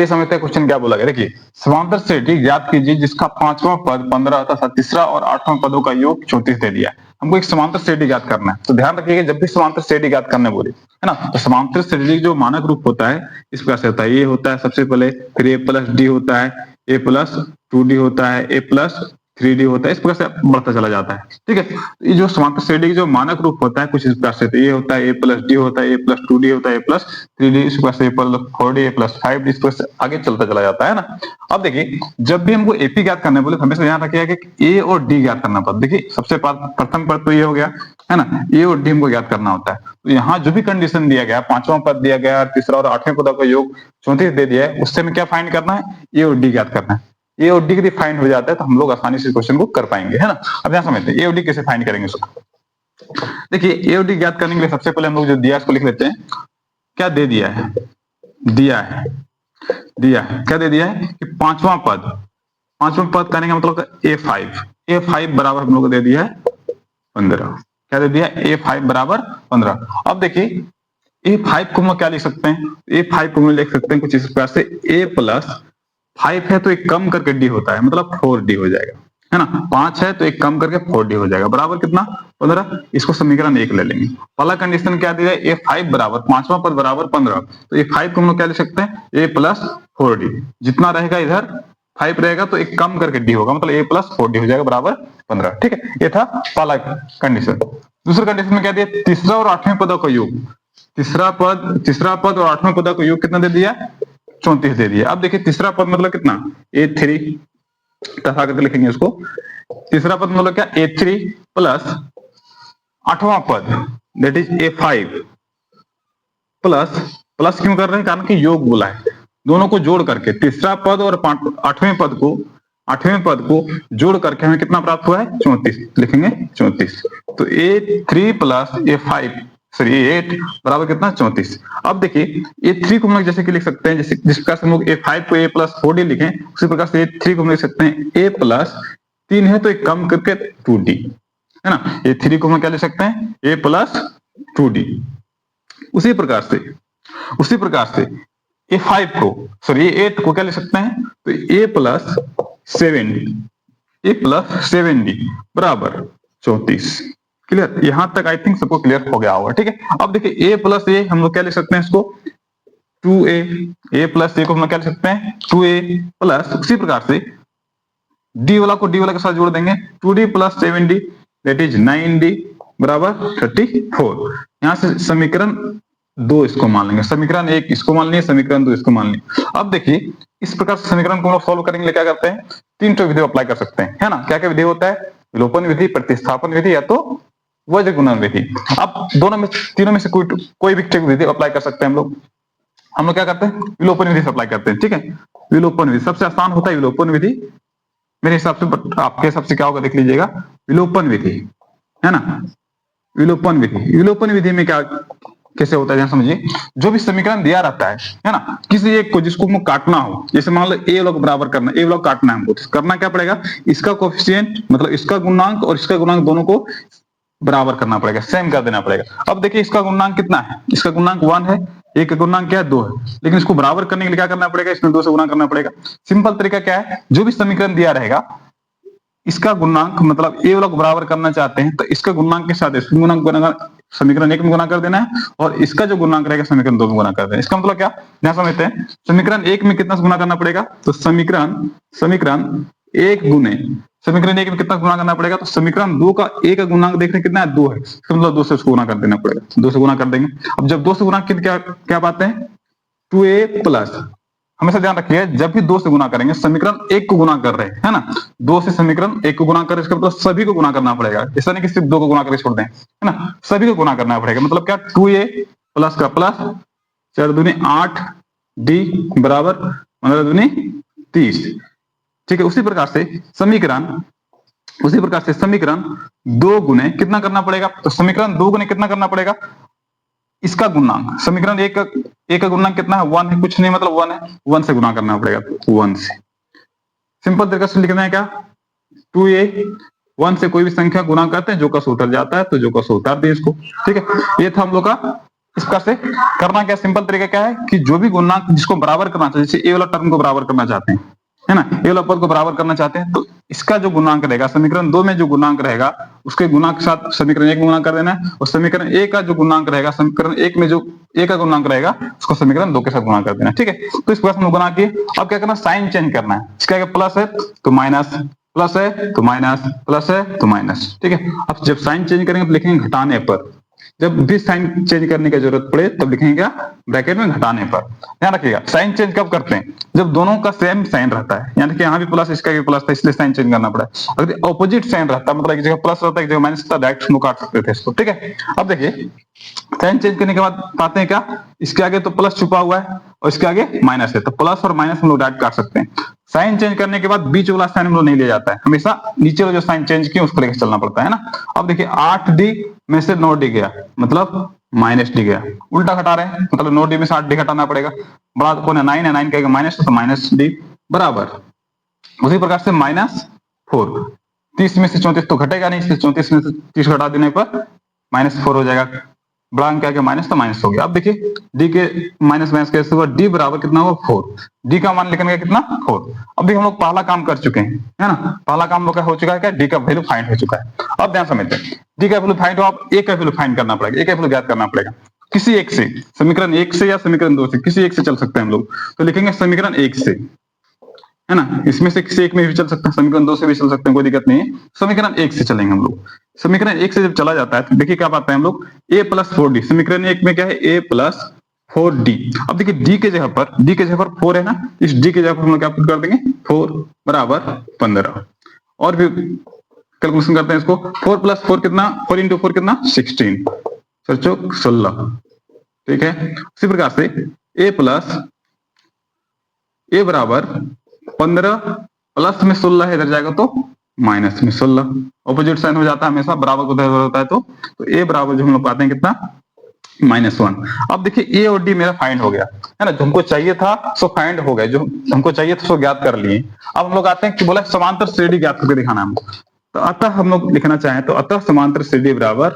ये समझते हैं क्वेश्चन क्या बोला गया। देखिए, समांतर श्रेणी ज्ञात कीजिए जिसका पांचवा पद 15 तथा तीसरा और आठवां पदों का योग 34 दे दिया है। हमको एक समांतर श्रेणी ज्ञात करना है, तो ध्यान रखिएगा जब भी समांतर श्रेणी ज्ञात करने बोले, है ना, तो समांतर श्रेणी जो मानक रूप होता है इस प्रकार से होता है। ये होता है सबसे पहले, फिर ए प्लस डी होता है, ए प्लस 2d होता है, ए प्लस 3d होता है, इस प्रकार से बढ़ता चला जाता है। ठीक है, ये जो समांतर श्रेणी की जो मानक रूप होता है कुछ इस प्रकार से, तो ये होता है ए प्लस डी होता है, ए प्लस 2d होता है, ए प्लस 3d, इस प्रकार से ए प्लस 4d, ए प्लस 5d, इस प्रकार से आगे चलता चला जाता है ना। अब देखिए, जब भी हमको एपी ज्ञात करने बोले तो हमेशा ध्यान रखिएगा कि ए और डी ज्ञात करना पड़ता है। देखिए, सबसे प्रथम पद तो ये हो गया, है ना, ए और डी हमको ज्ञात करना होता है। तो यहाँ जो भी कंडीशन दिया गया, पांचवा पद दिया गया, तीसरा और आठवें पदों का योग 34 दे दिया है, उससे हमें क्या फाइंड करना है, ए और डी ज्ञात करना है। ए और डी यदि फाइंड हो जाता है तो हम लोग आसानी से क्वेश्चन को कर पाएंगे, है ना। अब यहाँ समझते हैं ए और डी कैसे फाइंड करेंगे इसको। देखिए, ए और डी ज्ञात करने के लिए सबसे पहले हम लोग जो दिया इसको लिख लेते हैं। क्या दे दिया है, दिया है क्या दे दिया है कि पांचवा पद करने का मतलब A5 बराबर हम लोग को दे दिया है 15। क्या दे दिया है, A5 बराबर 15। अब देखिए, A5 को हम क्या लिख सकते हैं, A5 को हम लिख सकते हैं कुछ इस प्रकार से, A प्लस 5 है तो एक कम करके D होता है, मतलब 4D हो जाएगा, है ना। 5 है तो एक कम करके 4D हो जाएगा, बराबर कितना, 15। इसको समीकरण 1 ले लेंगे। पहला कंडीशन क्या दिया है, A5 बराबर पांचवा पद बराबर 15, तो A5 को हम लोग क्या लिख सकते हैं, A प्लस 4D। जितना रहेगा इधर 5 रहेगा तो एक कम करके D होगा, मतलब A प्लस 4D हो जाएगा बराबर 15। ठीक है, ये था पहला कंडीशन। दूसरा कंडीशन में क्या दिया, तीसरा और आठवें पदों का योग, तीसरा पद और आठवें पदों का योग कितना दे दिया, 34 दे दिया। अब देखिए, तीसरा पद मतलब कितना, A3 तथा करके लिखेंगे उसको। तीसरा पद मतलब क्या, A3 प्लस आठवां पद दैट इज A5 प्लस क्यों कर रहे हैं, कारण कि योग बोला है। दोनों को जोड़ करके तीसरा पद और आठवें पद को जोड़ करके हमें कितना प्राप्त हुआ है, 34 लिखेंगे, 34। तो A3 plus A5 sorry A8 बराबर कितना, 34। अब देखिए, A3 को हम लोग जैसे कि लिख सकते हैं, जैसे जिस प्रकार से हम लोग A5 को A प्लस 4D लिखें, उसी प्रकार से A3 को हम लिख सकते हैं A प्लस 3 है तो एक कम करके 2D, है ना। A3 को हम क्या लिख सकते हैं, A प्लस 2D। उसी प्रकार से A5 को सॉरी A8 को क्या लिख सकते हैं, तो A प्लस 7D बराबर 34। क्लियर, यहां तक आई थिंक सबको क्लियर हो गया होगा। ठीक है, अब देखिए A प्लस A हम लोग क्या लिख सकते हैं इसको, 2A प्लस A को हम लोग क्या लिख सकते हैं, 2A प्लस, उसी प्रकार से D वाला को D वाला के साथ जोड़ देंगे, 2D plus 7D that is 9D बराबर 34। यहां से समीकरण 2 इसको मान लेंगे, समीकरण 1 इसको मान लेंगे, समीकरण 2 इसको मान लेंगे। अब देखिए, इस प्रकार से समीकरण को हम लोग सॉल्व करेंगे, क्या करते हैं, 3 विधि अप्लाई कर सकते हैं, है ना। क्या क्या विधि होता है, विलोपन विधि, प्रतिस्थापन विधि, या तो वज्र गुणन विधि। अब तीनों में से कोई भी विधि अप्लाई कर सकते हैं हम लोग क्या करते हैं, विलोपन विधि से अप्लाई करते हैं। ठीक है, विलोपन विधि सबसे आसान होता है, विलोपन विधि मेरे हिसाब से, आपके हिसाब से क्या होगा देख लीजिएगा। विलोपन विधि, है ना, विलोपन विधि में क्या कैसे होता है, समझिए। जो भी समीकरण दिया रहता है ना, किसी एक को जिसको हमको काटना हो, जैसे मान लो ए लॉग बराबर करना, ए लॉग काटना है हमको, तो करना क्या पड़ेगा, इसका कोएफिशिएंट मतलब इसका गुणांक और इसका गुणांक दोनों को बराबर करना पड़ेगा, सेम कर देना पड़ेगा। अब देखिए, इसका गुणांक कितना है, इसका गुणांक 1 है, एक का गुणांक क्या है, 2 है, लेकिन इसको बराबर करने के लिए क्या करना पड़ेगा, इसमें 2 से गुणा करना पड़ेगा। सिंपल तरीका क्या है, जो भी समीकरण दिया रहेगा, इसका गुणांक मतलब ए वाला को बराबर करना चाहते हैं तो इसका गुणांक के साथ इसका गुणांक समीकरण 1 में गुणा कर देना है, और इसका जो गुणांक रहेगा समीकरण 2 में गुणा कर देना है। इसका मतलब क्या, ध्यान समझते हैं, समीकरण 1 में कितना गुणा करना पड़ेगा, तो समीकरण 1 गुने समीकरण 1 में कितना गुणा करना पड़ेगा, तो समीकरण 2 का एक का गुणांक देखने कितना है, 2 है, मतलब 2 से उसको गुणा कर देना पड़ेगा, 2 से गुणा कर देंगे। अब जब 2 से गुणा क्या बात है, 2A प्लस, हमेशा ध्यान रखिए जब भी 2 से गुणा करेंगे, समीकरण 1 को गुणा कर रहे हैं, है ना, 2 से समीकरण 1 को गुणा कर रहे हैं, इसका मतलब सभी को गुणा करना पड़ेगा, ऐसा नहीं कि सिर्फ 2 को गुणा करके छोड़ दें, है ना, सभी को गुणा करना पड़ेगा। मतलब क्या, 2A प्लस का प्लस 4 दूनी 8D बराबर 15 दूनी 30। ठीक है, उसी प्रकार से समीकरण 2 गुने कितना करना पड़ेगा, तो समीकरण 2 गुने कितना करना पड़ेगा, इसका गुणांक, समीकरण 1 का गुणांक कितना है, 1 है, कुछ नहीं मतलब 1 है, 1 से गुणा करना पड़ेगा, 1 से। सिंपल तरीका से लिखना है क्या, 2A 1 से कोई भी संख्या गुणा करते हैं, जो का सो उतर जाता है, तो जो का सो उतार दिए इसको। ठीक है, ये था हम लोग का इस प्रकार से करना क्या, सिंपल तरीका क्या है कि जो भी गुणांक जिसको बराबर करना चाहिए, जैसे ए वाला टर्म को बराबर करना चाहते हैं, है ना, ए वाला पद को बराबर करना चाहते हैं, तो इसका जो गुणांक रहेगा समीकरण 2 में जो गुणांक रहेगा उसके गुणांक के साथ समीकरण 1 में गुणा कर देना है, और समीकरण ए का जो गुणांक रहेगा समीकरण 1 में जो ए का गुणांक रहेगा उसको समीकरण 2 के साथ गुणा कर देना है। ठीक है, तो इस प्रकार से हम गुणा किए। अब क्या करना, साइन चेंज करना है। इसका क्या, प्लस है तो माइनस, प्लस है तो माइनस, प्लस है तो माइनस। ठीक है, अब जब साइन चेंज करेंगे तो लिखेंगे घटाने पर, जब भी साइन चेंज करने की जरूरत पड़े तब लिखेंगे क्या, ब्रैकेट में घटाने पर। ध्यान रखिएगा, साइन चेंज कब करते हैं, जब दोनों का सेम साइन रहता है, यानी कि यहाँ भी प्लस इसका भी प्लस था इसलिए साइन चेंज करना पड़ा। अगर ऑपोजिट साइन रहता, मतलब एक जगह प्लस रहता है एक जगह माइनस रहता, डायरेक्ट हम लोग काट सकते थे इसको। ठीक है, अब देखिए साइन चेंज करने के बाद पाते हैं क्या, इसके आगे तो प्लस छुपा हुआ है और इसके आगे माइनस है, तो प्लस और माइनस हम लोग डायरेक्ट काट सकते हैं। साइन चेंज करने के बाद बीच वाला साइन हम लोग नहीं ले जाता है, हमेशा नीचे वाला जो साइन चेंज किया उसको लेकर चलना पड़ता है ना। अब देखिए 8d में से 9d गया, मतलब माइनस डी गया, उल्टा घटा रहे हैं, मतलब 9d में से 8d घटाना पड़ेगा। बड़ा कौन है, 9 है, 9 का माइनस तो माइनस डी बराबर, उसी प्रकार से -4, 30 में से 34 तो घटेगा नहीं, इसलिए 34 में से 30 घटा देने पर -4 हो जाएगा। बड़ा अंक क्या, माइनस तो माइनस हो गया। अब देखिए डी के माइनस माइनस कैसे हुआ, डी बराबर कितना हुआ 4, डी का मान लिखने का कितना 4। अब देखिए हम लोग पहला काम कर चुके हैं, है ना, पहला काम लोग का हो चुका है क्या, डी का वैल्यू फाइंड हो चुका है। अब ध्यान समझते हैं, डी का वैल्यू फाइंड हो, आप ए का वैल्यू फाइंड करना पड़ेगा, ए का वैल्यू ज्ञात करना पड़ेगा किसी एक से, समीकरण 1 से या समीकरण 2 से, किसी एक से चल सकते हैं हम लोग। तो लिखेंगे समीकरण 1 से, है ना, इसमें से किसी एक में भी चल सकते हैं, समीकरण 2 से भी चल सकते हैं, कोई दिक्कत नहीं है। समीकरण 1 से चलेंगे हम लोग। समीकरण 1 से जब चला जाता है तो देखिए क्या पाते हैं हम लोग, a प्लस 4d, समीकरण 1 में क्या है a प्लस 4d। अब देखिए d के जगह पर 4 है ना, इस d के जगह पर हम लोग क्या पुट कर देंगे, 4 बराबर 15। और भी कैलकुलेशन करते हैं इसको, 4 प्लस 4 कितना, 4 इंटू 4 कितना 16, 16। ठीक है, उसी प्रकार से a प्लस a बराबर 15 प्लस में 16 है, इधर जाएगा तो माइनस में 16, ऑपोजिट साइन हो जाता है हमेशा, बराबर को होता है तो a बराबर जो हम लोग पाते हैं कितना, -1। अब देखिए a और d मेरा फाइंड हो गया, है ना, जो हमको चाहिए था सो फाइंड हो गया, जो हमको चाहिए था सो ज्ञात कर लिए। अब हम लोग आते हैं कि बोला समांतर श्रेणी ज्ञात करके दिखाना हमको, तो अतः हम लोग लिखना चाहें तो अतः समांतर श्रेणी बराबर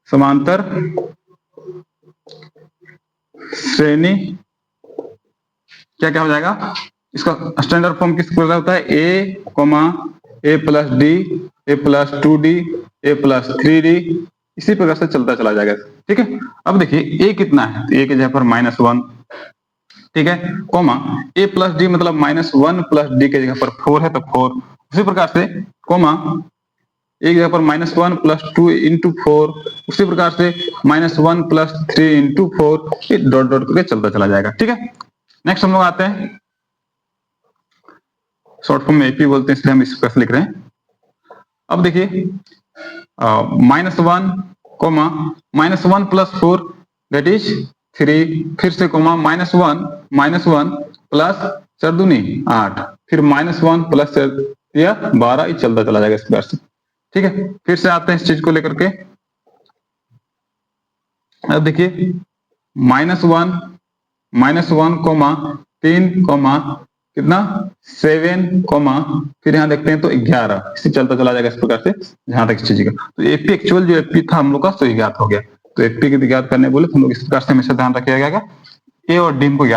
समांतर श्रेणी क्या क्या हो जाएगा, इसका स्टैंडर्ड फॉर्म किस प्रकार होता है, a plus D, a plus 2d, a plus 3d, इसी प्रकार से चलता चला जाएगा। ठीक है, अब देखिए a कितना है, तो a के जगह पर -1, ठीक है, कोमा a प्लस डी मतलब -1 प्लस डी के जगह पर 4 है तो 4, उसी प्रकार से कोमा एक जगह पर -1 प्लस 2 इंटू 4, उसी प्रकार से -1 प्लस 3 इंटू 4, ये डॉट डॉट करके चलता चला जाएगा। ठीक है, नेक्स्ट हम लोग आते हैं, शॉर्ट फॉर्म में एपी बोलते हैं इसलिए हम इस प्रकार लिख रहे हैं। अब देखिए -1 कोमा -1 प्लस 4 दैट इज 3, फिर से कोमा -1 प्लस 4 दूनी 8, फिर -1 प्लस 12, ये चलता चला जाएगा इस प्रकार से। ठीक है, फिर से आते हैं इस चीज को लेकर के। अब देखिए -1 कोमा 3 कोमा कितना 7 कोमा फिर यहाँ देखते हैं तो 11, इसे चलता चला जाएगा इस प्रकार से जहां तक इस चीज का। तो एपी एक्चुअल जो एपी था हम लोग का सो ज्ञात हो गया। तो एपी के ज्ञात करने बोले तो हम लोग इस प्रकार से हमेशा ध्यान रखिएगा ए और डी को ज्ञात